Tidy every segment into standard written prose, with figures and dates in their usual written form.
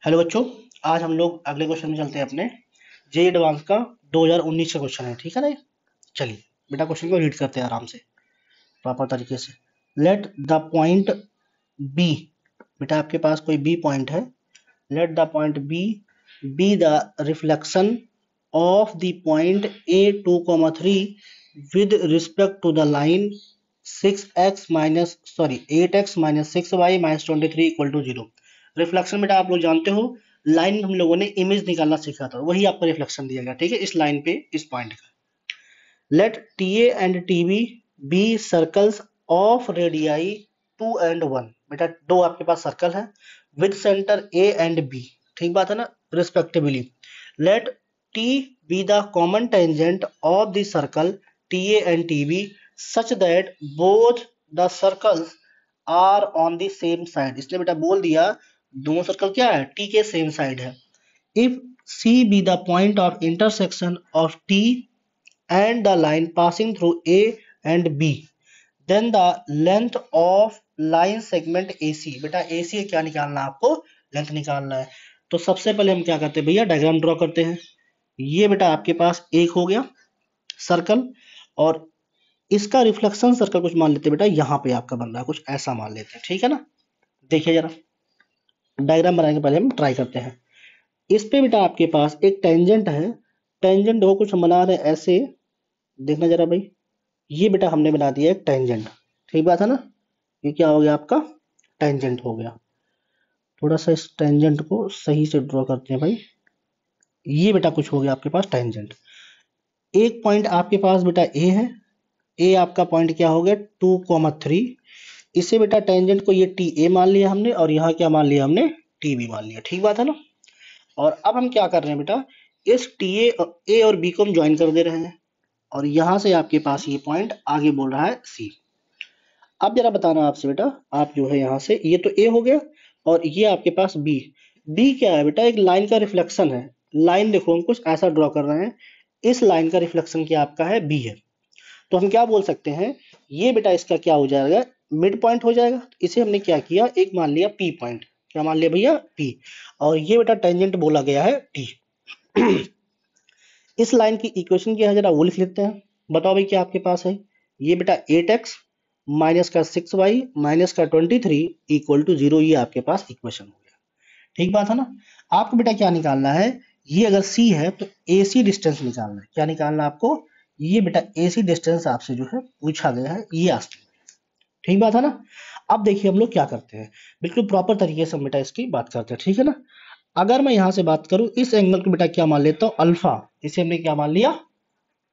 Hello बच्चों, आज हम लोग अगले क्वेश्चन में चलते हैं अपने जे एडवांस का 2019 का क्वेश्चन है। ठीक है ना। चलिए बेटा क्वेश्चन को रीड करते हैं आराम से प्रॉपर तरीके से। लेट द पॉइंट बी, बेटा आपके पास कोई बी पॉइंट है। Let the point B the reflection of the point A 2,3 with respect to the line 8x minus 6y minus 23 equal to 0। Reflection बेटा आप लोग जानते हो, लाइन हम लोगों ने इमेज निकालना सीखा था, वही आपका रिफ्लेक्शन दिया गया। ठीक है, इस लाइन पे, इस पॉइंट का। Let T A and T B circles of radii 2 and 1। बेटा दो आपके पास सर्कल है with centre A and B, ठीक बात है ना, respectively. Let T be the common tangent of the circle T A and T B such that both the circles are on the same side. इसने बेटा बोल दिया दोनों सर्कल क्या है, टी के सेम साइड है। If C be the point of intersection of T and the line passing through A and B, then the length of line segment AC। बेटा AC क्या निकालना है आपको, लेंथ निकालना है। तो सबसे पहले हम क्या करते हैं भैया, डायग्राम ड्रॉ करते हैं। ये बेटा आपके पास एक हो गया सर्कल, और इसका रिफ्लेक्शन सर्कल कुछ मान लेते हैं बेटा, यहाँ पे आपका बन रहा है कुछ ऐसा मान लेते हैं। ठीक है ना। देखिए जरा डायग्राम बनाने के पहले हम ट्राई करते हैं। इस पे बेटा आपके पास एक टेंजेंट है, टेंजेंट हो कुछ हम बना रहे हैं ऐसे, देखना जरा भाई। ये बेटा हमने बना दिया एक टेंजेंट, ठीक बात है ना। ये क्या हो गया आपका, टेंजेंट हो गया। थोड़ा सा इस टेंजेंट को सही से ड्रॉ करते हैं भाई। ये बेटा कुछ हो गया आपके पास टेंजेंट। एक पॉइंट आपके पास बेटा ए है, ए आपका पॉइंट क्या हो गया 2,3। इसे बेटा टेंजेंट को ये टी ए मान लिया हमने, और यहाँ क्या मान लिया हमने, टी बी मान लिया। ठीक बात है ना। और अब हम क्या कर रहे हैं बेटा, इस टी ए और बी को हम ज्वाइन कर दे रहे हैं, और यहां से आपके पास ये पॉइंट आगे बोल रहा है सी। अब जरा बताना आपसे बेटा, आप जो है यहाँ से, ये तो ए हो गया और ये आपके पास बी। बी क्या है बेटा, एक लाइन का रिफ्लेक्शन है। लाइन देखो हम कुछ ऐसा ड्रॉ कर रहे हैं, इस लाइन का रिफ्लेक्शन क्या आपका है, बी है। तो हम क्या बोल सकते हैं, ये बेटा इसका क्या हो जाएगा, मिड पॉइंट हो जाएगा। इसे हमने क्या किया, एक मान लिया पी पॉइंट। क्या मान लिया भैया, पी। और ये बेटा टेंजेंट बोला गया है टी। इस लाइन की इक्वेशन क्या है जरा वो लिख लेते हैं। बताओ भाई क्या आपके पास है, ये बेटा 8x माइनस का 6y माइनस का 23 इक्वल टू 0। ये आपके पास इक्वेशन हो गया। ठीक बात है ना। आपको बेटा क्या निकालना है, ये अगर c है तो AC डिस्टेंस निकालना है। क्या निकालना है आपको, ये बेटा AC डिस्टेंस आपसे जो है पूछा गया है, ये आस्क। ठीक बात है ना। अब देखिए हम लोग क्या करते हैं, बिल्कुल प्रॉपर तरीके से हम बेटा इसकी बात करते हैं। ठीक है ना। अगर मैं यहां से बात करूं, इस एंगल को बेटा क्या मान लेता हूं, अल्फा। इसे हमने क्या मान लिया,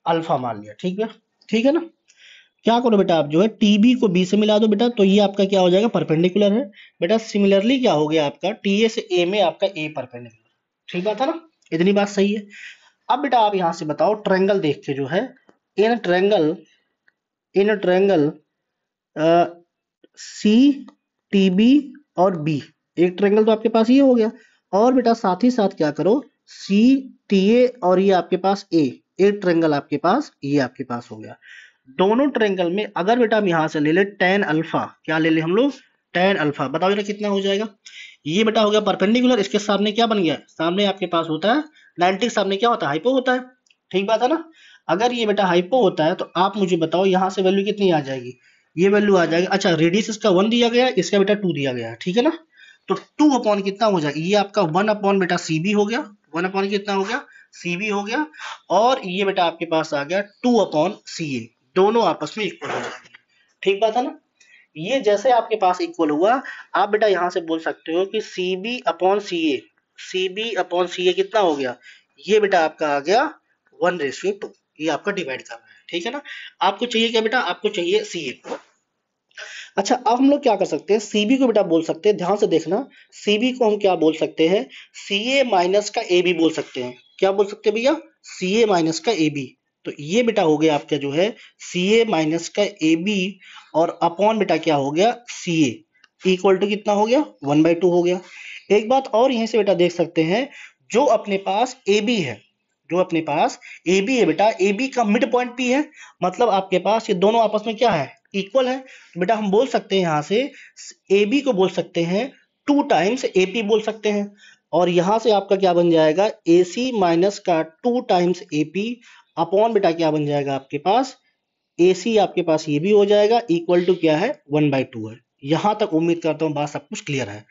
अल्फा मान लिया। ठीक है, ठीक है ना। क्या करो बेटा, आप जो है टीबी को बी से मिला दो बेटा, तो ये आपका क्या हो जाएगा, परपेंडिकुलर है बेटा। सिमिलरली क्या हो गया आपका, टीए से ए में आपका ए परपेंडिकुलर। ठीक बात है ना, इतनी बात सही है। अब बेटा आप यहां से बताओ, ट्रायंगल देख के जो है, in triangle, in triangle C T B और बी, एक ट्रायंगल तो आपके पास ये हो गया। और बेटा साथ ही साथ क्या करो, सी टी ए और ये आपके पास ए, एक ट्रायंगल आपके पास, ये आपके पास हो गया। दोनों ट्रायंगल में अगर बेटा हम यहां से ले ले tan अल्फा, क्या ले ले हम लोग, tan अल्फा। बताओ बेटा कितना हो जाएगा। ये बेटा हो गया परपेंडिकुलर, इसके सामने क्या बन गया, सामने आपके पास होता है 90 के सामने क्या होता है, हाइपो होता है। ठीक बात है ना। अगर ये बेटा हाइपो होता है तो आप मुझे बताओ यहाँ से वैल्यू कितनी आ जाएगी, ये वैल्यू आ जाएगी। अच्छा रेडियस इसका 1 दिया गया है, इसका बेटा 2 दिया गया है। ठीक है ना। तो 2 अपॉन कितना हो जाएगा, ये आपका 1 अपॉन बेटा सी बी हो गया, 1 अपॉन कितना हो गया, सी बी हो गया। और ये बेटा आपके पास आ गया 2 अपॉन सी ए, दोनों आपस में इक्वल हो जाएंगे। ठीक बात है ना। ये जैसे आपके पास इक्वल हुआ, आप बेटा यहां से बोल सकते हो कि सी बी अपॉन सी ए, सी बी अपॉन सी ए कितना हो गया, ये बेटा आपका आ गया 1:2। ये आपका डिवाइड कर रहा है। ठीक है ना। आपको चाहिए क्या बेटा, आपको चाहिए सी ए। अच्छा अब हम लोग क्या कर सकते हैं, सीबी को बेटा बोल सकते हैं, ध्यान से देखना। सीबी को हम क्या बोल सकते हैं, सी ए माइनस का ए बी बोल सकते हैं। क्या बोल सकते हैं भैया, सी ए माइनस का ए बी। तो ये बेटा हो गया आपका जो है सी ए माइनस का ए बी, और अपॉन बेटा क्या हो गया, सी ए इक्वल टू कितना हो गया, 1/2 हो गया। एक बात और यहीं से बेटा देख सकते हैं, जो अपने पास ए बी है, जो अपने पास ए बी है बेटा, ए बी का मिड पॉइंट पी है, मतलब आपके पास ये दोनों आपस में क्या है, इक्वल है। तो बेटा हम बोल सकते हैं यहां से ए बी को बोल सकते हैं 2 टाइम्स ए पी बोल सकते हैं। और यहां से आपका क्या बन जाएगा, AC माइनस का 2 टाइम्स AP अपॉन बेटा क्या बन जाएगा आपके पास, AC आपके पास ये भी हो जाएगा, इक्वल टू क्या है 1/2 है। यहां तक उम्मीद करता हूं बात सब कुछ क्लियर है।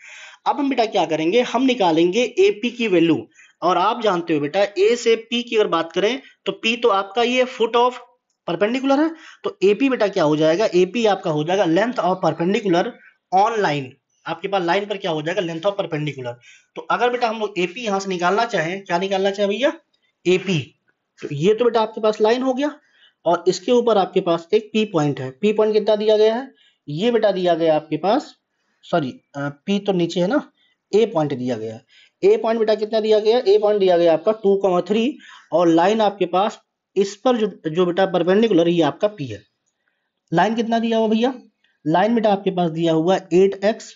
अब हम बेटा क्या करेंगे, हम निकालेंगे AP की वैल्यू। और आप जानते हो बेटा A से P की अगर बात करें तो P तो आपका ये फुट ऑफ परपेंडिकुलर है, तो AP बेटा क्या हो जाएगा, AP आपका हो जाएगा length of perpendicular on line. आपके पास लाइन पर क्या हो जाएगा, लेंथ ऑफ परपेंडिकुलर। तो अगर बेटा हम लोग AP यहां से निकालना चाहें, क्या निकालना चाहे भैया, AP, तो ये तो बेटा आपके पास लाइन हो गया। और इसके ऊपर आपके पास एक P पॉइंट है। P पॉइंट कितना दिया गया है, ये बेटा दिया गया आपके पास, सॉरी P तो नीचे है ना, A पॉइंट दिया गया है। A पॉइंट बेटा कितना दिया गया, A पॉइंट दिया गया आपका 2,3 और लाइन आपके पास इस पर जो बेटा परपेंडिकुलर ये आपका P है। लाइन कितना दिया हुआ भैया, लाइन बेटा आपके पास दिया हुआ 8x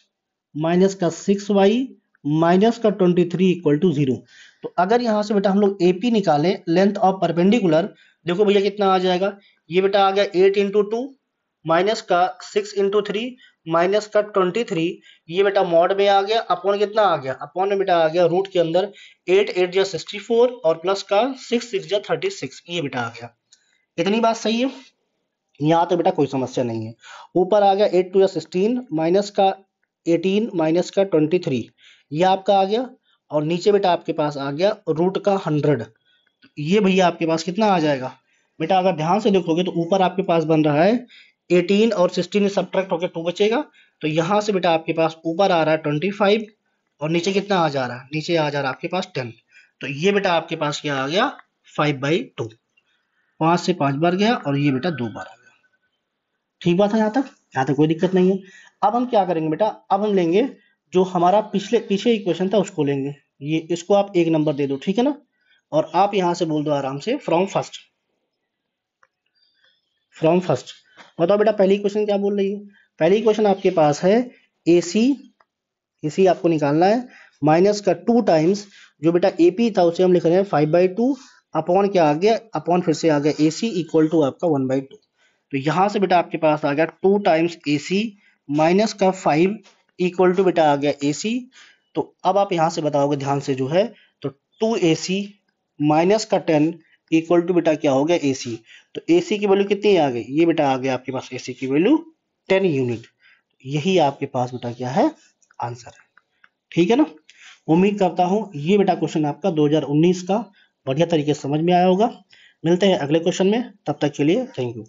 माइनस का 6y माइनस का 23 इक्वल टू 0। तो अगर यहां से बेटा हम लोग AP निकालें लेंथ ऑफ परपेंडिकुलर, देखो भैया कितना आ जाएगा, ये बेटा आ गया 8 इंटू 2 माइनस का 6 इंटू 3 माइनस का 23, ये बेटा मॉड में आ गया, अपॉन कितना आ गया, अपॉन में बेटा आ गया रूट के अंदर 8 8 जा 64 और प्लस का 6 6 जा 36, ये बेटा आ गया। इतनी बात सही है, यहाँ तो बेटा कोई समस्या नहीं है। ऊपर आ गया 8 2 या 16 माइनस का 18 माइनस का 23, ये आपका आ गया। और नीचे बेटा आपके पास आ गया रूट का 100, ये भैया आपके पास कितना आ जाएगा बेटा, अगर ध्यान से देखोगे तो ऊपर आपके पास बन रहा है 18 और 16 सब्ट्रैक्ट होकर 2 बचेगा। तो यहाँ से बेटा आपके पास ऊपर आ रहा है 25 और नीचे कितना आ जा रहा है, नीचे आ जा रहा है आपके पास 10। तो ये बेटा आपके पास क्या आ गया 5/2, 5 से 5 बार गया और ये बेटा 2 बार आ गया। ठीक बात है, यहाँ तक कोई दिक्कत नहीं है। अब हम क्या करेंगे बेटा, अब हम लेंगे जो हमारा पीछे इक्वेशन था उसको लेंगे, ये इसको आप 1 नंबर दे दो, ठीक है ना। और आप यहां से बोल दो आराम से फ्रॉम फर्स्ट, फ्रॉम फर्स्ट। बताओ बेटा पहली क्वेश्चन क्या बोल रही है, पहली क्वेश्चन आपके पास है AC, AC आपको निकालना है माइनस का 2 टाइम्स जो बेटा AP था उसे हम लिख रहे हैं 5/2 अपॉन क्या आ गया, अपॉन फिर से आ गया AC इक्वल टू आपका 1/2। तो यहां से बेटा आपके पास आ गया 2 टाइम्स AC माइनस का 5 इक्वल टू बेटा आ गया AC। तो अब आप यहां से बताओगे ध्यान से जो है, तो 2AC माइनस का 10 इक्वल टू बेटा क्या हो गया AC। तो AC की वैल्यू कितनी आ गई, ये बेटा आ गया आपके पास AC की वैल्यू 10 यूनिट। यही आपके पास बेटा क्या है, आंसर है। ठीक है ना। उम्मीद करता हूं ये बेटा क्वेश्चन आपका 2019 का बढ़िया तरीके से समझ में आया होगा। मिलते हैं अगले क्वेश्चन में, तब तक के लिए थैंक यू।